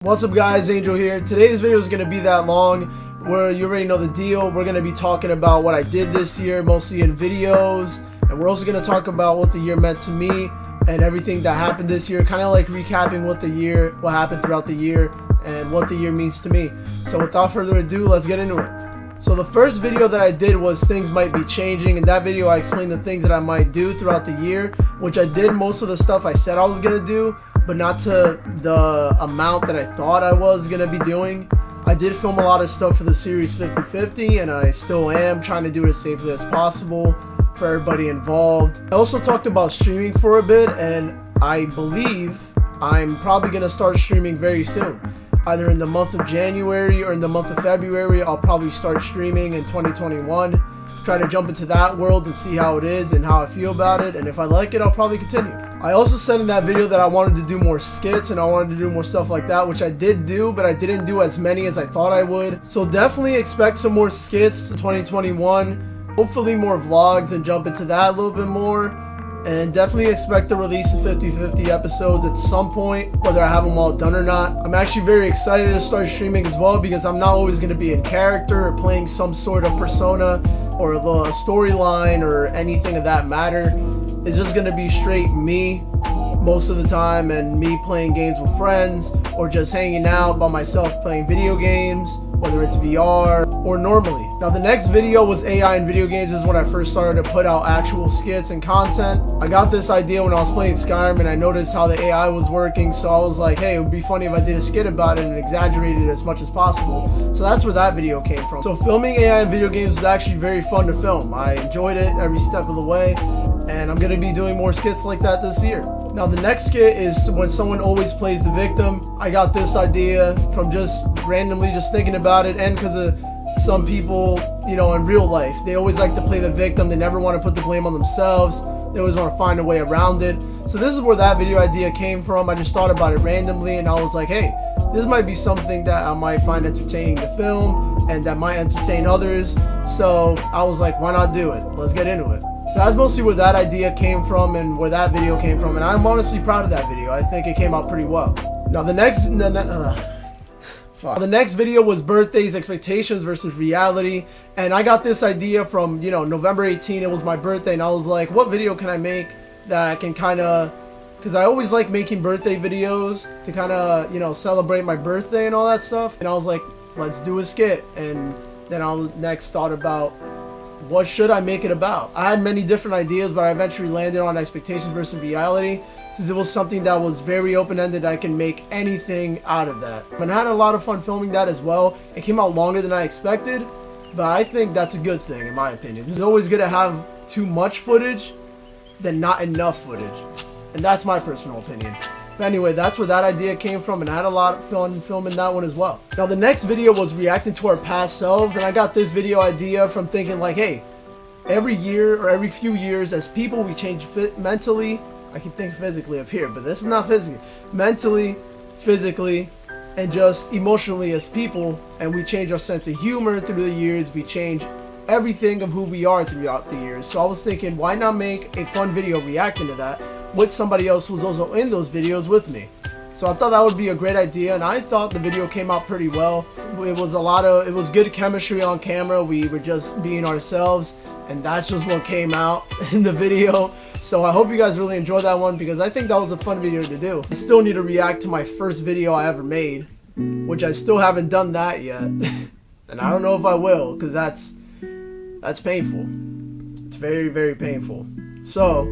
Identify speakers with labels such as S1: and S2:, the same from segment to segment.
S1: What's up guys, Angel here. Today's video is going to be that long where you already know the deal. We're going to be talking about what I did this year, mostly in videos, and we're also going to talk about what the year meant to me and everything that happened this year, kind of like recapping what happened throughout the year and what the year means to me. So without further ado, let's get into it. So the first video that I did was things might be changing. In that video I explained the things that I might do throughout the year, which I did most of the stuff I said I was going to do, but not to the amount that I thought I was going to be doing. I did film a lot of stuff for the series 50/50, and I still am trying to do it as safely as possible for everybody involved. I also talked about streaming for a bit, and I believe I'm probably going to start streaming very soon. Either in the month of January or in the month of February, I'll probably start streaming in 2021. Try to jump into that world and see how it is and how I feel about it, and if I like it, I'll probably continue. I also said in that video that I wanted to do more skits and I wanted to do more stuff like that, which I did do, but I didn't do as many as I thought I would. So definitely expect some more skits in 2021, hopefully more vlogs and jump into that a little bit more, and definitely expect the release of 50/50 episodes at some point, whether I have them all done or not. I'm actually very excited to start streaming as well, because I'm not always going to be in character or playing some sort of persona or a storyline or anything of that matter. It's just going to be straight me most of the time, and me playing games with friends or just hanging out by myself playing video games, whether it's VR or normally. Now the next video was AI in video games. This is when I first started to put out actual skits and content. I got this idea when I was playing Skyrim, and I noticed how the AI was working, so I was like, hey, it would be funny if I did a skit about it and exaggerated it as much as possible. So that's where that video came from. So filming AI in video games was actually very fun to film. I enjoyed it every step of the way, and I'm going to be doing more skits like that this year. Now the next skit is when someone always plays the victim. I got this idea from just randomly just thinking about it, and because of some people, you know, in real life, they always like to play the victim. They never want to put the blame on themselves. They always want to find a way around it. So this is where that video idea came from. I just thought about it randomly, and I was like, hey, this might be something that I might find entertaining to film and that might entertain others. So I was like, why not do it? Let's get into it. So that's mostly where that idea came from and where that video came from, and I'm honestly proud of that video. I think it came out pretty well. Now the next video was birthdays, expectations versus reality, and I got this idea from, you know, November 18. It was my birthday, and I was like, what video can I make that can kind of, because I always like making birthday videos to kind of, you know, celebrate my birthday and all that stuff. And I was like, let's do a skit. And then I next thought about, what should I make it about? I had many different ideas, but I eventually landed on expectations versus reality, since it was something that was very open-ended. I can make anything out of that. And I had a lot of fun filming that as well. It came out longer than I expected, but I think that's a good thing in my opinion. It's always good to have too much footage than not enough footage, and that's my personal opinion. But anyway, that's where that idea came from, and I had a lot of fun filming that one as well. Now the next video was reacting to our past selves, and I got this video idea from thinking like, hey, every year or every few years as people we change mentally. I keep thinking physically up here, but this is not physically. Mentally, physically, and just emotionally as people, and we change our sense of humor through the years. We change everything of who we are throughout the years. So I was thinking, why not make a fun video reacting to that with somebody else who's also in those videos with me? So I thought that would be a great idea, and I thought the video came out pretty well. It was good chemistry on camera. We were just being ourselves, and that's just what came out in the video. So I hope you guys really enjoyed that one, because I think that was a fun video to do. I still need to react to my first video I ever made, which I still haven't done that yet. And I don't know if I will, because that's painful. It's very, very painful. So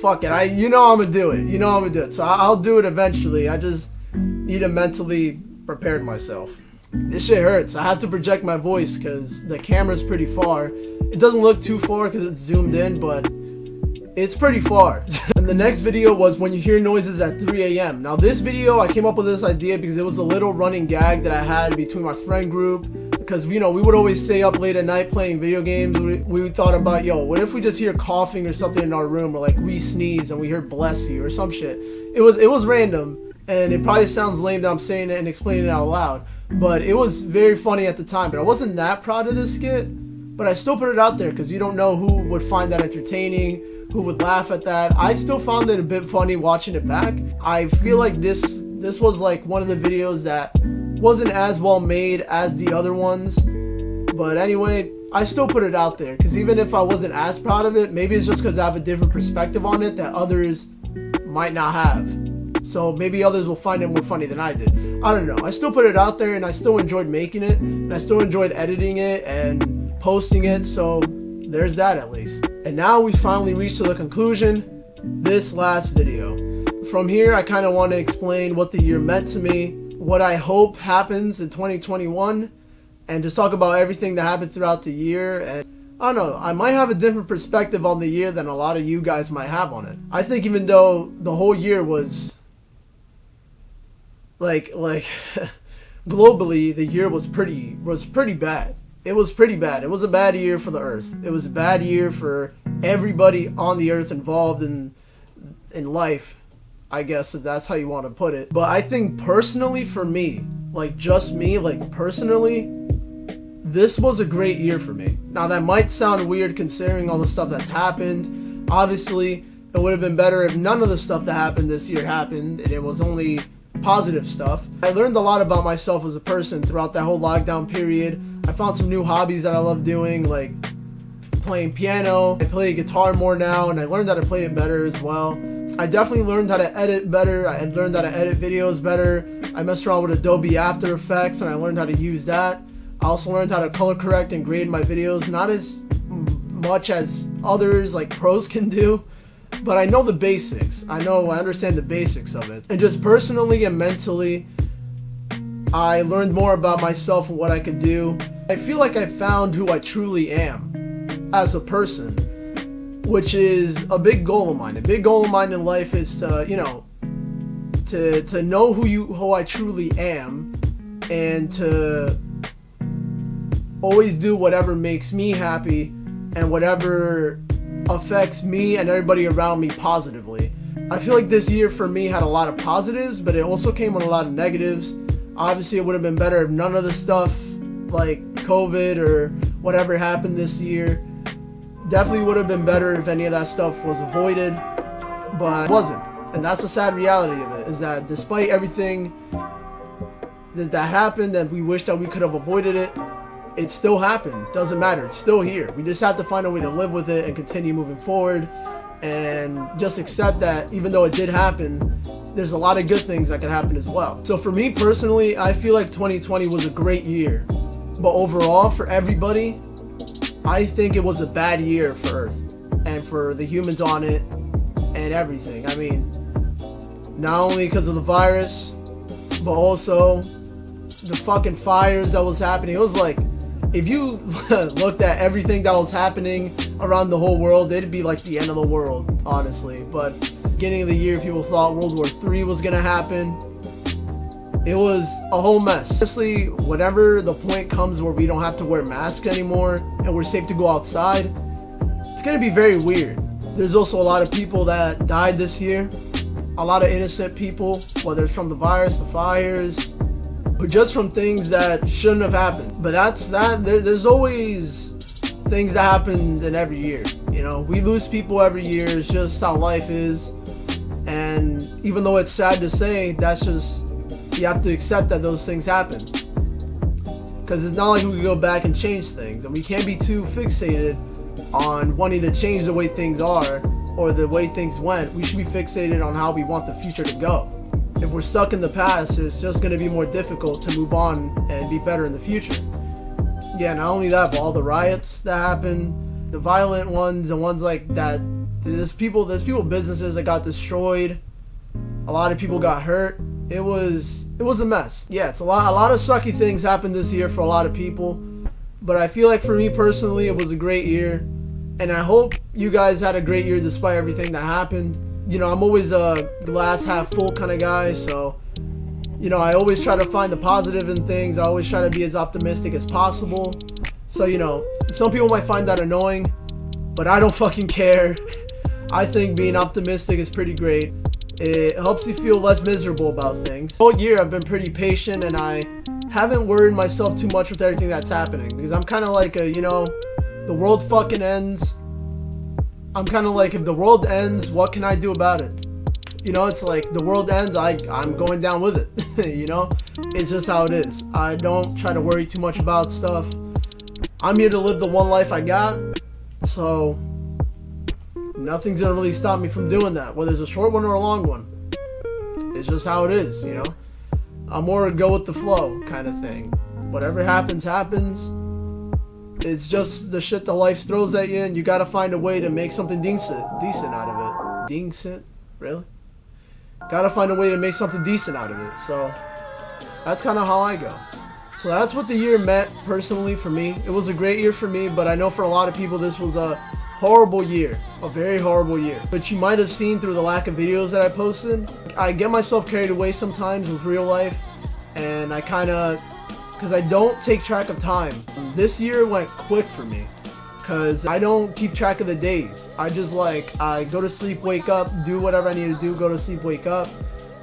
S1: fuck it. You know I'm gonna do it. You know I'm gonna do it. So I'll do it eventually. I just need to mentally prepare myself. This shit hurts. I have to project my voice because the camera's pretty far. It doesn't look too far because it's zoomed in, but it's pretty far. And the next video was when you hear noises at 3 a.m. Now this video, I came up with this idea because it was a little running gag that I had between my friend group, because, you know, we would always stay up late at night playing video games. We thought about, yo, what if we just hear coughing or something in our room, or like we sneeze and we hear bless you or some shit. It was random, and it probably sounds lame that I'm saying it and explaining it out loud, but it was very funny at the time. But I wasn't that proud of this skit, but I still put it out there because you don't know who would find that entertaining, who would laugh at that. I still found it a bit funny watching it back. I feel like this This was like one of the videos that wasn't as well made as the other ones. But anyway, I still put it out there because even if I wasn't as proud of it, maybe it's just because I have a different perspective on it that others might not have. So maybe others will find it more funny than I did. I don't know. I still put it out there and I still enjoyed making it. And I still enjoyed editing it and posting it. So there's that at least. And now we finally reached to the conclusion, this last video. From here, I kind of want to explain what the year meant to me, what I hope happens in 2021, and just talk about everything that happened throughout the year. And I don't know, I might have a different perspective on the year than a lot of you guys might have on it. I think even though the whole year was like globally, the year was pretty bad. It was pretty bad. It was a bad year for the earth. It was a bad year for everybody on the earth involved in life, I guess, if that's how you want to put it. But I think personally for me, like just me, like personally, this was a great year for me. Now that might sound weird considering all the stuff that's happened. Obviously, it would have been better if none of the stuff that happened this year happened and it was only positive stuff. I learned a lot about myself as a person throughout that whole lockdown period. I found some new hobbies that I love doing, like playing piano. I play guitar more now and I learned how to play it better as well. I definitely learned how to edit better. I learned how to edit videos better. I messed around with Adobe After Effects and I learned how to use that. I also learned how to color correct and grade my videos, not as much as others like pros can do, but I know the basics. I understand the basics of it. And just personally and mentally, I learned more about myself and what I could do. I feel like I found who I truly am as a person, which is a big goal of mine. A big goal of mine in life is to, you know, to know who I truly am, and to always do whatever makes me happy and whatever affects me and everybody around me positively. I feel like this year for me had a lot of positives, but it also came with a lot of negatives. Obviously, it would have been better if none of the stuff like COVID or whatever happened this year. Definitely would have been better if any of that stuff was avoided, but it wasn't. And that's the sad reality of it, is that despite everything that happened and we wish that we could have avoided it, it still happened. Doesn't matter. It's still here. We just have to find a way to live with it and continue moving forward and just accept that even though it did happen, there's a lot of good things that can happen as well. So for me personally, I feel like 2020 was a great year. But overall, for everybody, I think it was a bad year for Earth and for the humans on it and everything. I mean, not only because of the virus, but also the fucking fires that was happening. It was like, if you looked at everything that was happening around the whole world, it'd be like the end of the world, honestly. But beginning of the year, people thought World War III was gonna happen. It was a whole mess. Honestly, whenever the point comes where we don't have to wear masks anymore and we're safe to go outside, it's gonna be very weird. There's also a lot of people that died this year. A lot of innocent people, whether it's from the virus, the fires, but just from things that shouldn't have happened. But that's that. There's always things that happen in every year. You know, we lose people every year. It's just how life is. And even though it's sad to say, that's just, you have to accept that those things happen. Because it's not like we can go back and change things. And we can't be too fixated on wanting to change the way things are or the way things went. We should be fixated on how we want the future to go. If we're stuck in the past, it's just going to be more difficult to move on and be better in the future. Yeah, not only that, but all the riots that happened, the violent ones, the ones like that, there's people, businesses that got destroyed. A lot of people got hurt. It was a mess. Yeah, it's a lot of sucky things happened this year for a lot of people. But I feel like for me personally, it was a great year. And I hope you guys had a great year despite everything that happened. You know, I'm always a glass half full kind of guy, so, you know, I always try to find the positive in things. I always try to be as optimistic as possible. So, you know, some people might find that annoying, but I don't fucking care. I think being optimistic is pretty great. It helps you feel less miserable about things. All year I've been pretty patient and I haven't worried myself too much with everything that's happening, because I'm kind of like you know, the world fucking ends. I'm kind of like, if the world ends, what can I do about it? You know, it's like the world ends, I'm going down with it. You know, it's just how it is. I don't try to worry too much about stuff. I'm here to live the one life I got, so nothing's gonna really stop me from doing that, whether it's a short one or a long one. It's just how it is, you know. I'm more a go with the flow kind of thing. Whatever happens, happens. It's just the shit that life throws at you, and you gotta find a way to make something decent out of it. Decent? Really? Gotta find a way to make something decent out of it. So that's kind of how I go. So that's what the year meant personally for me. It was a great year for me, but I know for a lot of people this was a horrible year. A very horrible year. But you might have seen through the lack of videos that I posted, I get myself carried away sometimes with real life, and I kind of, because I don't take track of time. This year went quick for me because I don't keep track of the days. I just I go to sleep, wake up, do whatever I need to do, go to sleep, wake up.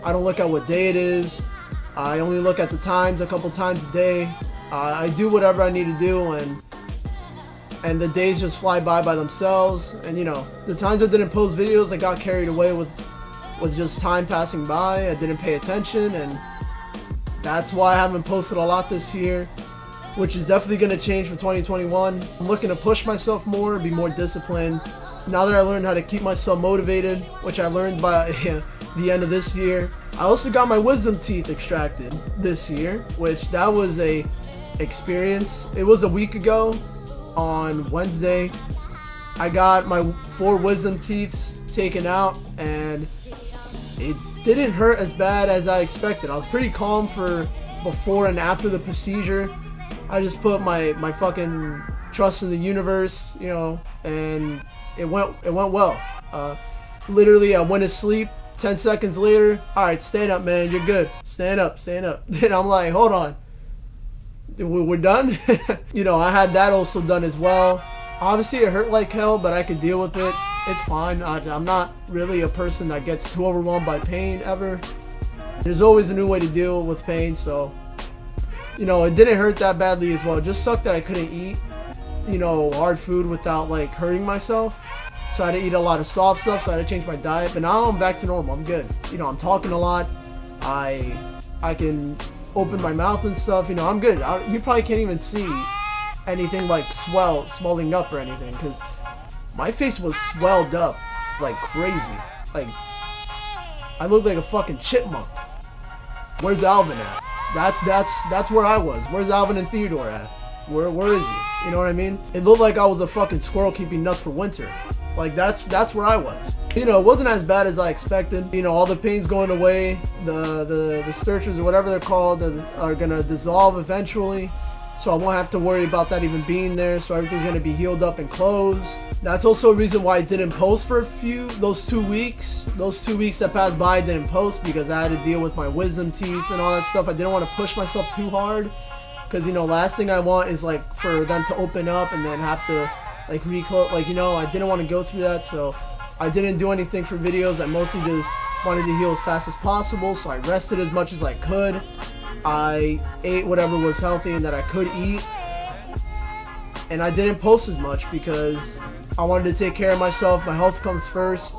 S1: I don't look at what day it is. I only look at the times a couple times a day. I do whatever I need to do, and the days just fly by themselves. And you know, the times I didn't post videos, I got carried away with just time passing by. I didn't pay attention, and that's why I haven't posted a lot this year, which is definitely going to change for 2021. I'm looking to push myself more, be more disciplined. Now that I learned how to keep myself motivated, which I learned by the end of this year. I also got my wisdom teeth extracted this year, which that was a experience. It was a week ago on Wednesday. I got my 4 wisdom teeth taken out, and it didn't hurt as bad as I expected. I was pretty calm for before and after the procedure. I just put my fucking trust in the universe, you know, and it went well. Literally, I went to sleep. 10 seconds later, all right, stand up, man, you're good. Stand up. Then I'm like, hold on, we're done. You know, I had that also done as well. Obviously, it hurt like hell, but I could deal with it. It's fine. I'm not really a person that gets too overwhelmed by pain ever. There's always a new way to deal with pain, so, you know, it didn't hurt that badly as well. It just sucked that I couldn't eat, you know, hard food without like hurting myself. So I had to eat a lot of soft stuff, so I had to change my diet. But now I'm back to normal. I'm good. You know, I'm talking a lot. I can open my mouth and stuff. You know, I'm good. You probably can't even see anything like swelling up or anything, because my face was swelled up like crazy. Like, I looked like a fucking chipmunk. Where's Alvin at? That's where I was. Where's Alvin and Theodore at? Where is he? You know what I mean? It looked like I was a fucking squirrel keeping nuts for winter. Like, that's where I was. You know, it wasn't as bad as I expected. You know, all the pain's going away. The stertures or whatever they're called are gonna dissolve eventually. So I won't have to worry about that even being there. So everything's gonna be healed up and closed. That's also a reason why I didn't post for those 2 weeks. Those 2 weeks that passed by, I didn't post because I had to deal with my wisdom teeth and all that stuff. I didn't want to push myself too hard. Because, you know, last thing I want is like for them to open up and then have to like reclose. Like, you know, I didn't want to go through that, so I didn't do anything for videos. I mostly just wanted to heal as fast as possible, so I rested as much as I could. I ate whatever was healthy and that I could eat, and I didn't post as much because I wanted to take care of myself. My health comes first.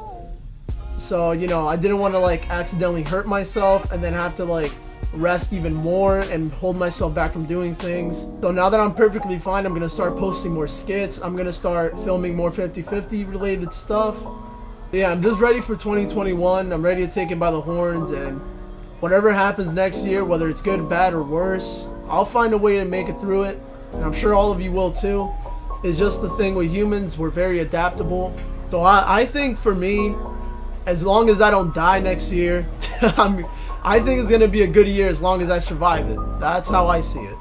S1: So, you know, I didn't want to like accidentally hurt myself and then have to like rest even more and hold myself back from doing things. So now that I'm perfectly fine, I'm gonna start posting more skits. I'm gonna start filming more 50-50 related stuff. Yeah, I'm just ready for 2021. I'm ready to take it by the horns, and whatever happens next year, whether it's good, bad, or worse, I'll find a way to make it through it, and I'm sure all of you will too. It's just the thing with humans, we're very adaptable. So I think for me, as long as I don't die next year, I think it's going to be a good year as long as I survive it. That's how I see it.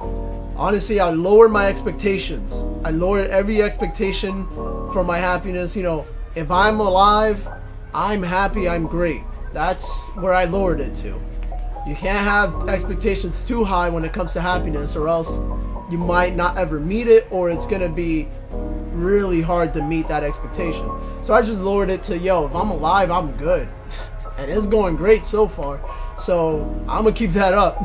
S1: Honestly, I lowered my expectations. I lowered every expectation for my happiness. You know, if I'm alive, I'm happy, I'm great. That's where I lowered it to. You can't have expectations too high when it comes to happiness, or else you might not ever meet it, or it's going to be really hard to meet that expectation. So I just lowered it to, yo, if I'm alive, I'm good. And it's going great so far. So I'm gonna keep that up.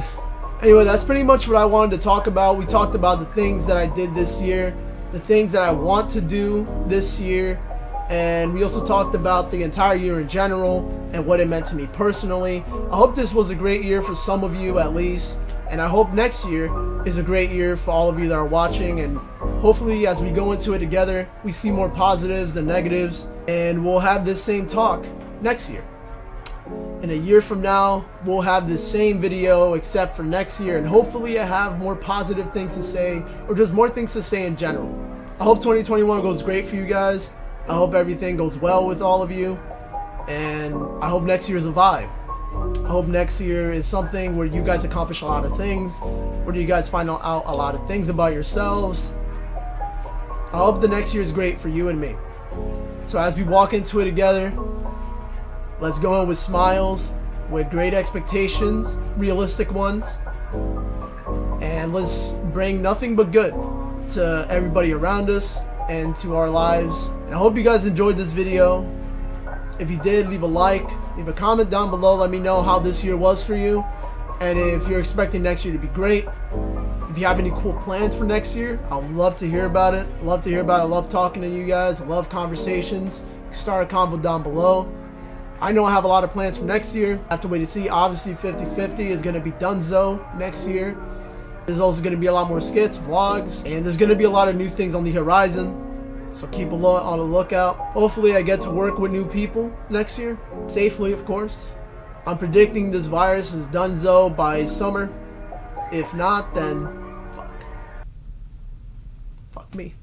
S1: Anyway, that's pretty much what I wanted to talk about. We talked about the things that I did this year, the things that I want to do this year, and we also talked about the entire year in general and what it meant to me personally. I hope this was a great year for some of you at least, and I hope next year is a great year for all of you that are watching, and hopefully as we go into it together, we see more positives than negatives, and we'll have this same talk next year. In a year from now, we'll have this same video except for next year, and hopefully I have more positive things to say, or just more things to say in general. I hope 2021 goes great for you guys. I hope everything goes well with all of you, and I hope next year is a vibe. I hope next year is something where you guys accomplish a lot of things, where you guys find out a lot of things about yourselves. I hope the next year is great for you and me. So as we walk into it together, let's go in with smiles, with great expectations, realistic ones, and let's bring nothing but good to everybody around us and to our lives. And I hope you guys enjoyed this video. If you did, leave a like, leave a comment down below, let me know how this year was for you, and if you're expecting next year to be great. If you have any cool plans for next year, I'd love to hear about it. I love talking to you guys. I love conversations. Start a convo down below. I know I have a lot of plans for next year. I have to wait to see. Obviously 50/50 is going to be donezo next year. There's also going to be a lot more skits, vlogs, and there's going to be a lot of new things on the horizon. So keep on the lookout. Hopefully I get to work with new people next year. Safely, of course. I'm predicting this virus is donezo by summer. If not, then fuck me.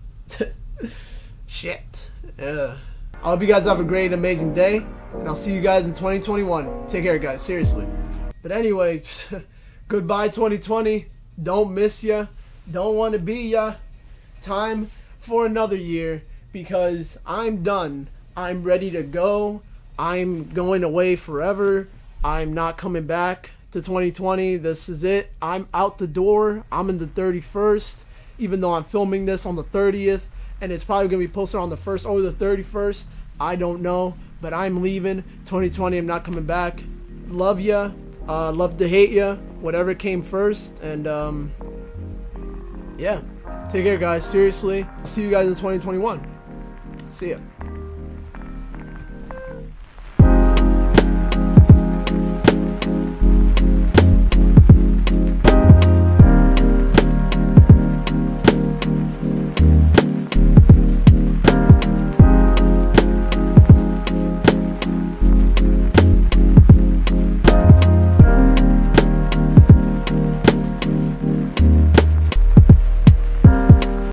S1: Shit. I hope you guys have a great, amazing day, and I'll see you guys in 2021. Take care, guys. Seriously. But anyway, goodbye 2020. Don't miss ya. Don't want to be ya. Time for another year, because I'm done. I'm ready to go. I'm going away forever. I'm not coming back to 2020. This is it. I'm out the door. I'm in the 31st, even though I'm filming this on the 30th, and it's probably going to be posted on the 1st or the 31st. I don't know, but I'm leaving 2020. I'm not coming back. Love ya. Love to hate ya. Whatever came first. And yeah. Take care, guys. Seriously. See you guys in 2021. See ya.